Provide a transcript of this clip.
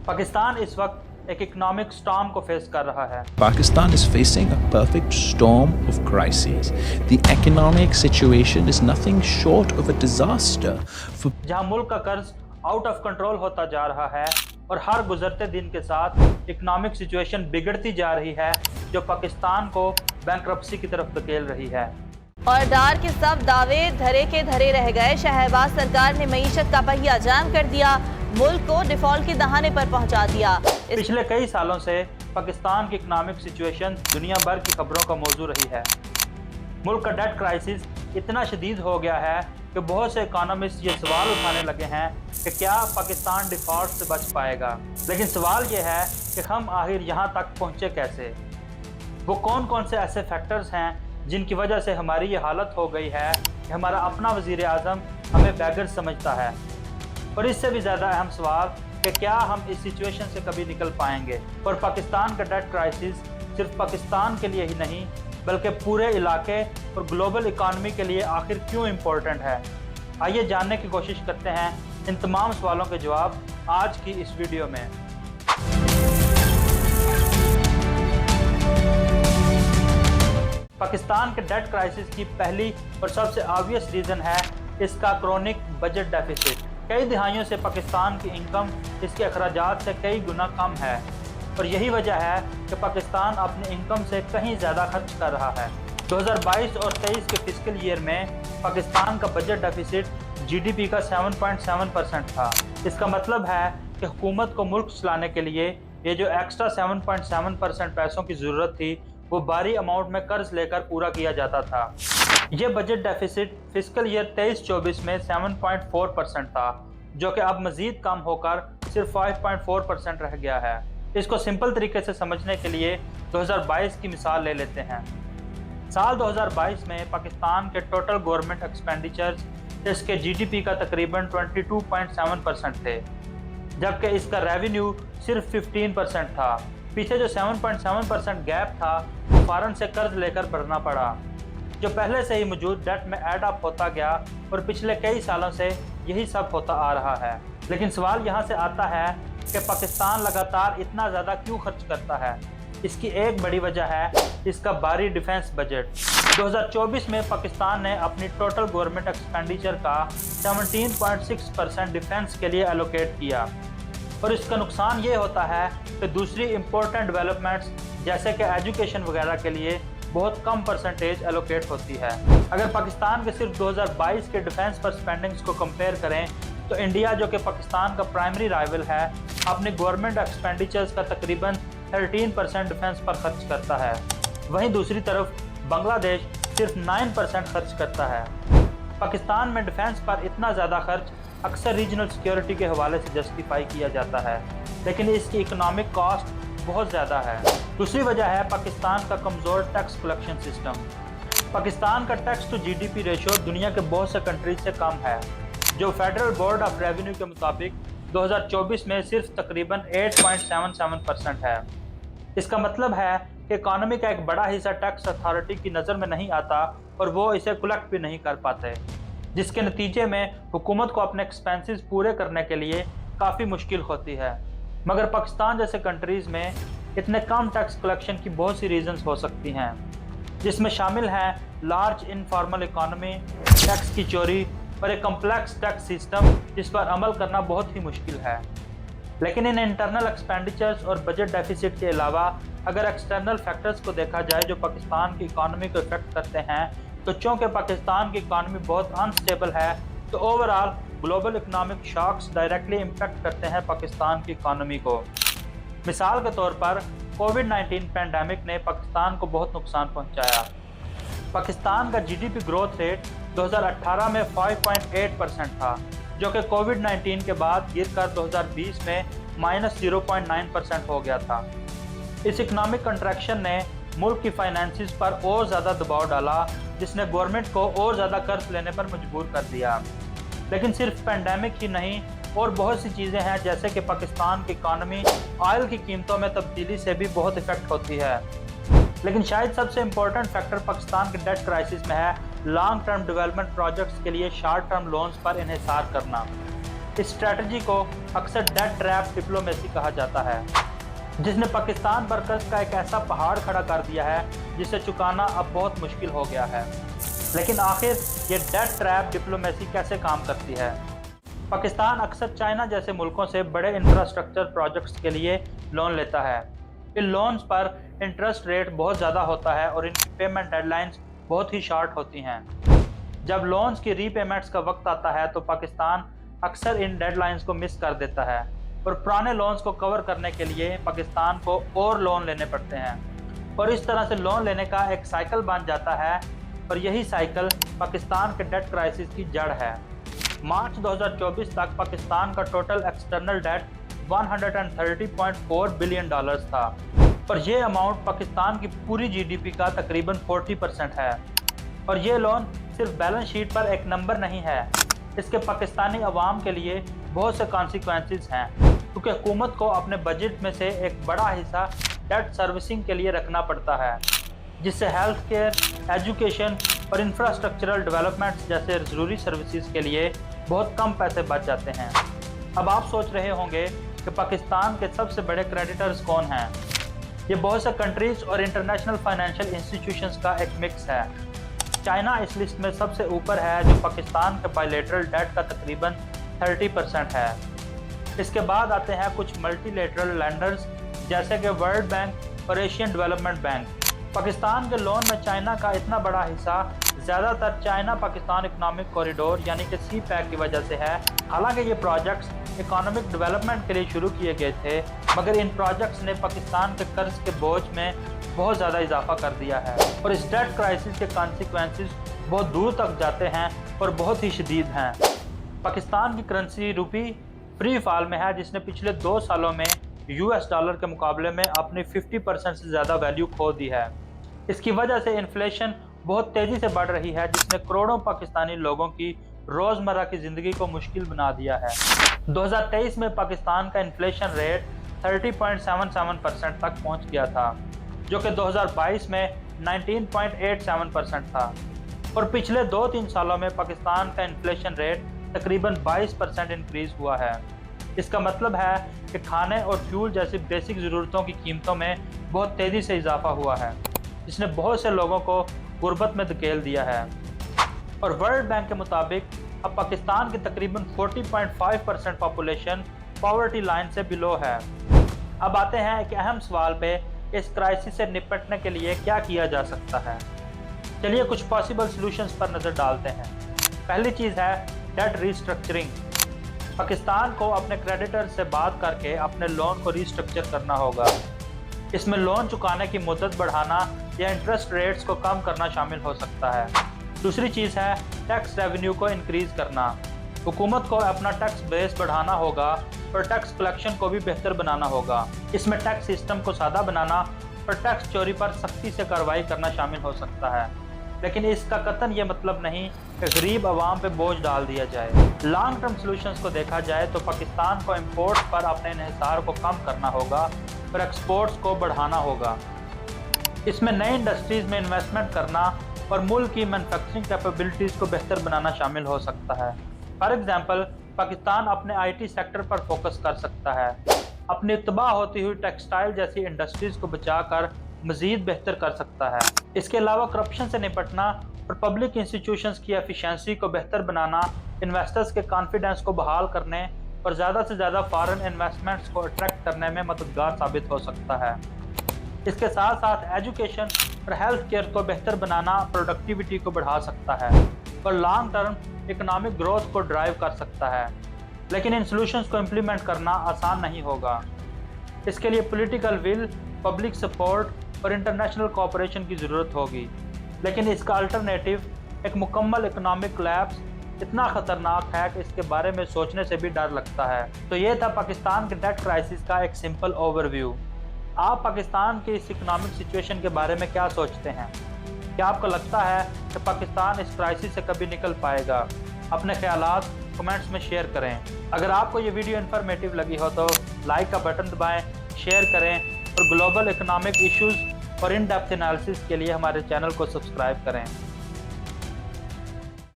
पाकिस्तान इस वक्त एक इकोनॉमिक स्टॉर्म को फेस कर रहा है। Pakistan is facing a perfect storm of crises. The economic situation is nothing short of a disaster. जहां मुल्क का कर्ज आउट ऑफ कंट्रोल होता जा रहा है और हर गुजरते दिन के साथ इकोनॉमिक सिचुएशन बिगड़ती जा रही है, जो पाकिस्तान को बैंकरप्सी की तरफ धकेल रही है। और डार के सब दावे धरे के धरे रह गए। शहबाज सरकार ने मईशत का पहिया जाम कर दिया, मुल्क को डिफॉल्ट के दहाने पर पहुंचा दिया। पिछले कई सालों से पाकिस्तान की इकोनॉमिक सिचुएशन दुनिया भर की खबरों का मौजू रही है। मुल्क का डेट क्राइसिस इतना शदीद हो गया है कि बहुत से इकोनॉमिस्ट ये सवाल उठाने लगे हैं कि क्या पाकिस्तान डिफॉल्ट से बच पाएगा। लेकिन सवाल ये है कि हम आखिर यहाँ तक पहुँचे कैसे। वो कौन कौन से ऐसे फैक्टर्स हैं जिनकी वजह से हमारी ये हालत हो गई है कि हमारा अपना वज़ीर आज़म हमें बैगर समझता है। और इससे भी ज़्यादा अहम सवाल कि क्या हम इस सिचुएशन से कभी निकल पाएंगे। और पाकिस्तान का डेट क्राइसिस सिर्फ पाकिस्तान के लिए ही नहीं बल्कि पूरे इलाके और ग्लोबल इकानमी के लिए आखिर क्यों इम्पोर्टेंट है। आइए जानने की कोशिश करते हैं इन तमाम सवालों के जवाब आज की इस वीडियो में। पाकिस्तान के डेट क्राइसिस की पहली और सबसे ऑब्वियस रीज़न है इसका क्रॉनिक बजट डेफिसिट। कई दिहाइयों से पाकिस्तान की इनकम इसके अखराजात से कई गुना कम है और यही वजह है कि पाकिस्तान अपनी इनकम से कहीं ज़्यादा खर्च कर रहा है। 2022 और 23 के फिस्कल ईयर में पाकिस्तान का बजट डेफिसिट जीडीपी का 7.7% था। इसका मतलब है कि हुकूमत को मुल्क चलाने के लिए ये जो एक्स्ट्रा 7.7% पैसों की ज़रूरत थी वो भारी अमाउंट में कर्ज लेकर पूरा किया जाता था। ये बजट डेफिसिट फिस्कल ईयर 23-24 में 7.4% था, जो कि अब मज़ीद कम होकर सिर्फ 5.4% रह गया है। इसको सिंपल तरीके से समझने के लिए 2022 की मिसाल ले लेते हैं। साल 2022 में पाकिस्तान के टोटल गवर्नमेंट एक्सपेंडिचर्स इसके जीडीपी का तकरीबन 22.7% थे, जबकि इसका रेवेन्यू सिर्फ 15% था। पीछे जो 7.7% गैप था वो फॉरेन से कर्ज लेकर भरना पड़ा, जो पहले से ही मौजूद डेट में ऐड अप होता गया और पिछले कई सालों से यही सब होता आ रहा है। लेकिन सवाल यहाँ से आता है कि पाकिस्तान लगातार इतना ज़्यादा क्यों खर्च करता है। इसकी एक बड़ी वजह है इसका भारी डिफेंस बजट। 2024 में पाकिस्तान ने अपनी टोटल गवर्नमेंट एक्सपेंडिचर का 17.6% डिफेंस के लिए एलोकेट किया और इसका नुकसान ये होता है कि दूसरी इम्पोर्टेंट डेवलपमेंट्स जैसे कि एजुकेशन वगैरह के लिए बहुत कम परसेंटेज एलोकेट होती है। अगर पाकिस्तान के सिर्फ 2022 के डिफेंस पर स्पेंडिंग्स को कंपेयर करें तो इंडिया, जो कि पाकिस्तान का प्राइमरी राइवल है, अपने गवर्नमेंट एक्सपेंडिचर्स का तकरीबन 13% डिफेंस पर खर्च करता है। वहीं दूसरी तरफ बांग्लादेश सिर्फ 9% खर्च करता है। पाकिस्तान में डिफेंस पर इतना ज़्यादा खर्च अक्सर रीजनल सिक्योरिटी के हवाले से जस्टिफाई किया जाता है, लेकिन इसकी इकोनॉमिक कॉस्ट बहुत ज़्यादा है। दूसरी वजह है पाकिस्तान का कमज़ोर टैक्स कलेक्शन सिस्टम। पाकिस्तान का टैक्स टू जीडीपी रेशो दुनिया के बहुत से कंट्रीज से कम है, जो फेडरल बोर्ड ऑफ रेवेन्यू के मुताबिक 2024 में सिर्फ तकरीबन 8.77% है। इसका मतलब है कि इकानमी का एक बड़ा हिस्सा टैक्स अथॉरिटी की नज़र में नहीं आता और वो इसे कलेक्ट भी नहीं कर पाते, जिसके नतीजे में हुकूमत को अपने एक्सपेंसेस पूरे करने के लिए काफ़ी मुश्किल होती है। मगर पाकिस्तान जैसे कंट्रीज़ में इतने कम टैक्स कलेक्शन की बहुत सी रीजंस हो सकती हैं, जिसमें शामिल है लार्ज इनफॉर्मल इकानमी, टैक्स की चोरी और एक कम्प्लेक्स टैक्स सिस्टम जिस पर अमल करना बहुत ही मुश्किल है। लेकिन इन इंटरनल एक्सपेंडिचर्स और बजट डेफिसिट के अलावा अगर एक्सटर्नल फैक्टर्स को देखा जाए जो पाकिस्तान की इकानमी को इफेक्ट करते हैं, तो चूँकि पाकिस्तान की इकानमी बहुत अनस्टेबल है तो overall global economic shocks directly impact करते हैं पाकिस्तान की इकानमी को। मिसाल के तौर पर कोविड-19 पैंडेमिक ने पाकिस्तान को बहुत नुकसान पहुंचाया। पाकिस्तान का जीडीपी ग्रोथ रेट 2018 में 5.8% था, जो कि कोविड-19 के बाद गिरकर 2020 में -0.9% हो गया था। इस इकोनॉमिक कंट्रैक्शन ने मुल्क की फाइनेंसिस पर और ज़्यादा दबाव डाला, जिसने गवर्नमेंट को और ज़्यादा कर्ज लेने पर मजबूर कर दिया। लेकिन सिर्फ पैंडेमिक ही नहीं, और बहुत सी चीज़ें हैं जैसे कि पाकिस्तान की इकानमी ऑयल की कीमतों में तब्दीली से भी बहुत इफेक्ट होती है। लेकिन शायद सबसे इम्पोर्टेंट फैक्टर पाकिस्तान के डेट क्राइसिस में है लॉन्ग टर्म डेवलपमेंट प्रोजेक्ट्स के लिए शॉर्ट टर्म लोन्स पर इन्हिसार करना। इस स्ट्रैटेजी को अक्सर डेट ट्रैप डिप्लोमेसी कहा जाता है, जिसने पाकिस्तान पर कर्ज का एक ऐसा पहाड़ खड़ा कर दिया है जिसे चुकाना अब बहुत मुश्किल हो गया है। लेकिन आखिर ये डेट ट्रैप डिप्लोमेसी कैसे काम करती है? पाकिस्तान अक्सर चाइना जैसे मुल्कों से बड़े इंफ्रास्ट्रक्चर प्रोजेक्ट्स के लिए लोन लेता है। इन लोन्स पर इंटरेस्ट रेट बहुत ज़्यादा होता है और इनकी पेमेंट डेडलाइंस बहुत ही शॉर्ट होती हैं। जब लोन्स की रीपेमेंट्स का वक्त आता है तो पाकिस्तान अक्सर इन डेडलाइंस को मिस कर देता है और पुराने लोन्स को कवर करने के लिए पाकिस्तान को और लोन लेने पड़ते हैं और इस तरह से लोन लेने का एक साइकिल बन जाता है और यही साइकिल पाकिस्तान के डेट क्राइसिस की जड़ है। मार्च 2024 तक पाकिस्तान का total external debt 130.4 billion dollars था और ये अमाउंट पाकिस्तान की पूरी जीडीपी का तकरीबन 40% है। और ये लोन सिर्फ बैलेंस शीट पर एक नंबर नहीं है, इसके पाकिस्तानी अवाम के लिए बहुत से कॉन्सिक्वेंसेस हैं, क्योंकि हुकूमत को अपने बजट में से एक बड़ा हिस्सा डेट सर्विसिंग के लिए रखना पड़ता है, जिससे हेल्थ केयर, एजुकेशन और इंफ्रास्ट्रक्चरल डेवलपमेंट्स जैसे ज़रूरी सर्विसेज के लिए बहुत कम पैसे बच जाते हैं। अब आप सोच रहे होंगे कि पाकिस्तान के सबसे बड़े क्रेडिटर्स कौन हैं? ये बहुत से कंट्रीज और इंटरनेशनल फाइनेंशियल इंस्टीट्यूशंस का एक मिक्स है। चाइना इस लिस्ट में सबसे ऊपर है, जो पाकिस्तान के बायलैटरल डेट का तकरीबन 30% है। इसके बाद आते हैं कुछ मल्टीलेटरल लैंडर्स जैसे कि वर्ल्ड बैंक और एशियन डेवलपमेंट बैंक। पाकिस्तान के लोन में चाइना का इतना बड़ा हिस्सा ज़्यादातर चाइना पाकिस्तान इकोनॉमिक कॉरिडोर यानी कि CPEC की वजह से है। हालांकि ये प्रोजेक्ट्स इकोनॉमिक डेवलपमेंट के लिए शुरू किए गए थे, मगर इन प्रोजेक्ट्स ने पाकिस्तान के कर्ज के बोझ में बहुत ज़्यादा इजाफा कर दिया है और इस डेट क्राइसिस के कॉन्सिक्वेंसेस बहुत दूर तक जाते हैं और बहुत ही शदीद हैं। पाकिस्तान की करेंसी रुपी फ्री फॉल में है, जिसने पिछले 2 सालों में US डॉलर के मुकाबले में अपनी 50% से ज़्यादा वैल्यू खो दी है। इसकी वजह से इन्फ्लेशन बहुत तेज़ी से बढ़ रही है, जिसने करोड़ों पाकिस्तानी लोगों की रोज़मर्रा की ज़िंदगी को मुश्किल बना दिया है। 2023 में पाकिस्तान का इन्फ्लेशन रेट 30.77% तक पहुंच गया था, जो कि 2022 में 19.87% था और पिछले 2-3 सालों में पाकिस्तान का इन्फ्लेशन रेट तकरीबन 22% इंक्रीज़ हुआ है। इसका मतलब है कि खाने और फ्यूल जैसी बेसिक ज़रूरतों की कीमतों में बहुत तेज़ी से इजाफा हुआ है, जिसने बहुत से लोगों को गुर्बत में धकेल दिया है। और वर्ल्ड बैंक के मुताबिक अब पाकिस्तान की तकरीबन 40.5% पॉपुलेशन पॉवर्टी लाइन से बिलो है। अब आते हैं एक अहम सवाल पे, इस क्राइसिस से निपटने के लिए क्या किया जा सकता है। चलिए कुछ पॉसिबल सॉल्यूशंस पर नज़र डालते हैं। पहली चीज़ है डेट रीस्ट्रक्चरिंग। पाकिस्तान को अपने क्रेडिटर से बात करके अपने लोन को रीस्ट्रक्चर करना होगा। इसमें लोन चुकाने की मुद्दत बढ़ाना या इंटरेस्ट रेट्स को कम करना शामिल हो सकता है। दूसरी चीज़ है टैक्स रेवेन्यू को इंक्रीज़ करना। हुकूमत को अपना टैक्स बेस बढ़ाना होगा और टैक्स कलेक्शन को भी बेहतर बनाना होगा। इसमें टैक्स सिस्टम को सादा बनाना और टैक्स चोरी पर सख्ती से कार्रवाई करना शामिल हो सकता है, लेकिन इसका कतन ये मतलब नहीं कि गरीब आवाम पे बोझ डाल दिया जाए। लॉन्ग टर्म सॉल्यूशंस को देखा जाए तो पाकिस्तान को इंपोर्ट्स पर अपने इन्हिसार को कम करना होगा और एक्सपोर्ट्स को बढ़ाना होगा। इसमें नई इंडस्ट्रीज़ में इन्वेस्टमेंट करना और मुल्क की मैन्युफैक्चरिंग कैपेबिलिटीज़ को बेहतर बनाना शामिल हो सकता है। फॉर एग्जांपल, पाकिस्तान अपने IT सेक्टर पर फोकस कर सकता है, अपनी तबाह होती हुई टेक्सटाइल जैसी इंडस्ट्रीज़ को बचाकर मज़ीद बेहतर कर सकता है। इसके अलावा करप्शन से निपटना और पब्लिक इंस्टीट्यूशंस की एफिशिएंसी को बेहतर बनाना, इन्वेस्टर्स के कॉन्फिडेंस को बहाल करने और ज़्यादा से ज़्यादा फॉरेन इन्वेस्टमेंट्स को अट्रैक्ट करने में मददगार साबित हो सकता है। इसके साथ साथ एजुकेशन और हेल्थ केयर को बेहतर बनाना प्रोडक्टिविटी को बढ़ा सकता है और लॉन्ग टर्म इकोनॉमिक ग्रोथ को ड्राइव कर सकता है। लेकिन इन सॉल्यूशंस को इम्प्लीमेंट करना आसान नहीं होगा। इसके लिए पॉलिटिकल विल, पब्लिक सपोर्ट और इंटरनेशनल कोऑपरेशन की ज़रूरत होगी। लेकिन इसका अल्टरनेटिव एक मुकम्मल इकोनॉमिक कोलैप्स इतना ख़तरनाक है कि इसके बारे में सोचने से भी डर लगता है। तो ये था पाकिस्तान के डेट क्राइसिस का एक सिंपल ओवरव्यू। आप पाकिस्तान की इस इकोनॉमिक सिचुएशन के बारे में क्या सोचते हैं? क्या आपको लगता है कि पाकिस्तान इस क्राइसिस से कभी निकल पाएगा? अपने ख्यालात कमेंट्स में शेयर करें। अगर आपको ये वीडियो इन्फॉर्मेटिव लगी हो तो लाइक का बटन दबाएं, शेयर करें और ग्लोबल इकोनॉमिक इश्यूज़ और इन डेप्थ एनालिसिस के लिए हमारे चैनल को सब्सक्राइब करें।